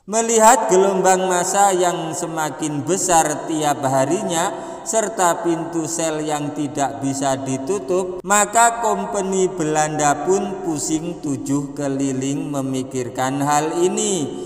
Melihat gelombang massa yang semakin besar tiap harinya serta pintu sel yang tidak bisa ditutup, maka kompeni Belanda pun pusing 7 keliling memikirkan hal ini.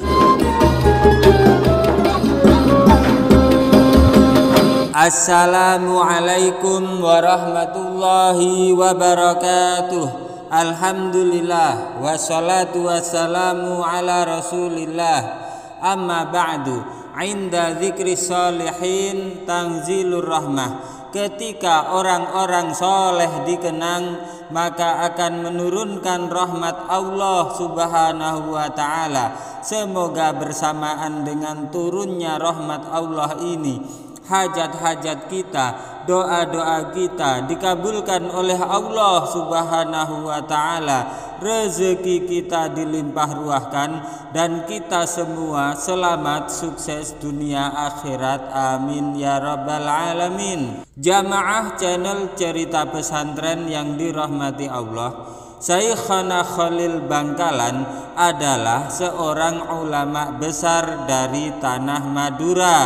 Assalamualaikum warahmatullahi wabarakatuh. Alhamdulillah wassalatu wassalamu ala rasulillah. Amma ba'du, inda dzikri sholihin tanzilur rahmah. Ketika orang-orang soleh dikenang, maka akan menurunkan rahmat Allah subhanahu wa ta'ala. Semoga bersamaan dengan turunnya rahmat Allah ini, hajat-hajat kita, doa-doa kita dikabulkan oleh Allah subhanahu wa ta'ala, rezeki kita dilimpah ruahkan, dan kita semua selamat sukses dunia akhirat, amin ya rabbal alamin. Jamaah channel Cerita Pesantren yang dirahmati Allah, Syekhana Khalil Bangkalan adalah seorang ulama besar dari tanah Madura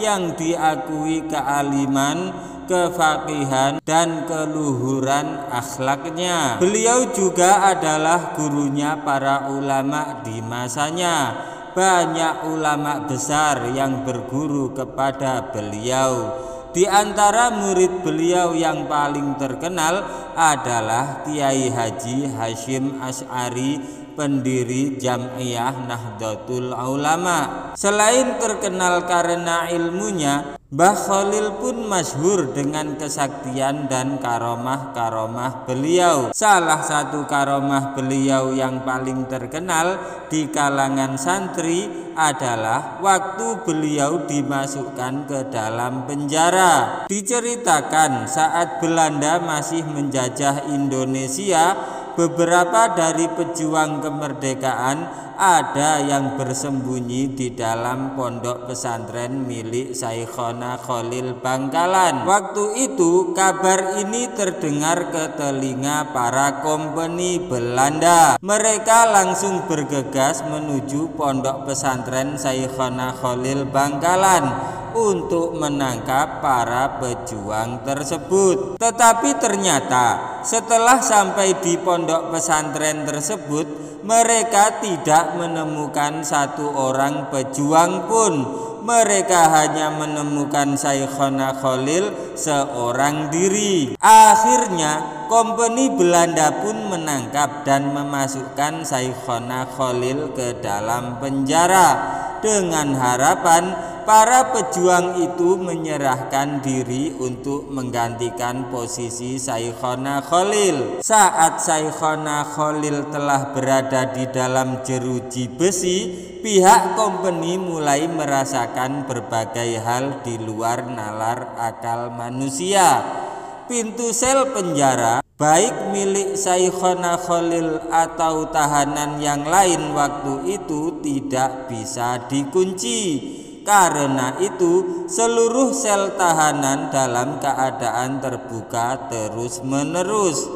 yang diakui kealiman, kefaqihan, dan keluhuran akhlaknya. Beliau juga adalah gurunya para ulama di masanya. Banyak ulama besar yang berguru kepada beliau. Di antara murid beliau yang paling terkenal adalah Kiai Haji Hasyim Asy'ari, pendiri Jam'iyah Nahdlatul Ulama. Selain terkenal karena ilmunya, Mbah Khalil pun masyhur dengan kesaktian dan karomah-karomah beliau. Salah satu karomah beliau yang paling terkenal di kalangan santri adalah waktu beliau dimasukkan ke dalam penjara. Diceritakan saat Belanda masih menjajah Indonesia, beberapa dari pejuang kemerdekaan ada yang bersembunyi di dalam pondok pesantren milik Syekhana Khalil Bangkalan. Waktu itu kabar ini terdengar ke telinga para kompeni Belanda. Mereka langsung bergegas menuju pondok pesantren Syekhana Khalil Bangkalan untuk menangkap para pejuang tersebut. Tetapi ternyata setelah sampai di pondok pesantren tersebut, mereka tidak menemukan satu orang pejuang pun. Mereka hanya menemukan Syekhana Khalil seorang diri. Akhirnya kompeni Belanda pun menangkap dan memasukkan Syekhana Khalil ke dalam penjara dengan harapan para pejuang itu menyerahkan diri untuk menggantikan posisi Syekhana Khalil. Saat Syekhana Khalil telah berada di dalam jeruji besi, pihak kompeni mulai merasakan berbagai hal di luar nalar akal manusia. Pintu sel penjara, baik milik Syekhana Khalil atau tahanan yang lain waktu itu, tidak bisa dikunci. Karena itu, seluruh sel tahanan dalam keadaan terbuka terus-menerus.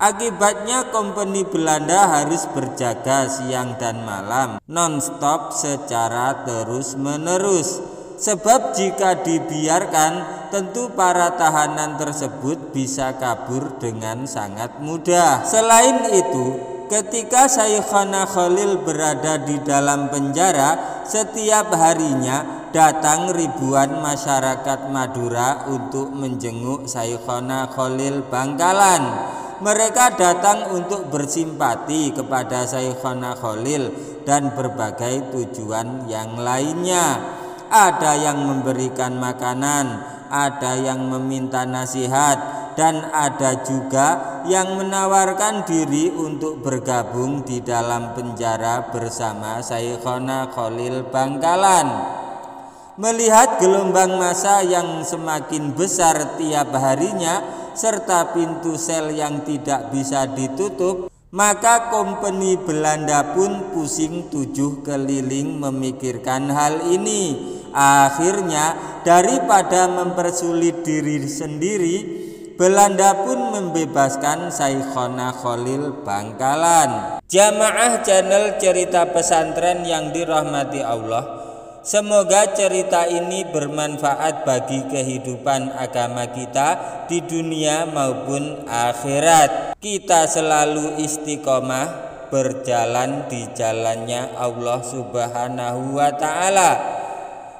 Akibatnya kompeni Belanda harus berjaga siang dan malam, non-stop secara terus-menerus. Sebab jika dibiarkan, tentu para tahanan tersebut bisa kabur dengan sangat mudah. Selain itu, ketika Syekhana Khalil berada di dalam penjara, setiap harinya datang ribuan masyarakat Madura untuk menjenguk Syekhana Khalil Bangkalan. Mereka datang untuk bersimpati kepada Syekhana Khalil dan berbagai tujuan yang lainnya. Ada yang memberikan makanan, ada yang meminta nasihat, dan ada juga yang menawarkan diri untuk bergabung di dalam penjara bersama Syekhana Khalil Bangkalan. Melihat gelombang massa yang semakin besar tiap harinya serta pintu sel yang tidak bisa ditutup, maka kompeni Belanda pun pusing 7 keliling memikirkan hal ini. Akhirnya, daripada mempersulit diri sendiri, Belanda pun membebaskan Syekhona Khalil Bangkalan. Jamaah channel cerita pesantren yang dirahmati Allah, semoga cerita ini bermanfaat bagi kehidupan agama kita di dunia maupun akhirat. Kita selalu istiqomah berjalan di jalannya Allah Subhanahu wa Ta'ala.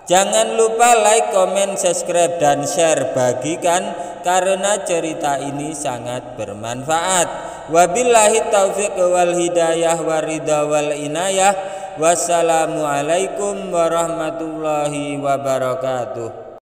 Jangan lupa like, komen, subscribe, dan share, bagikan karena cerita ini sangat bermanfaat. Wabillahi taufiq wal hidayah waridha wal inayah. Wassalamualaikum warahmatullahi wabarakatuh.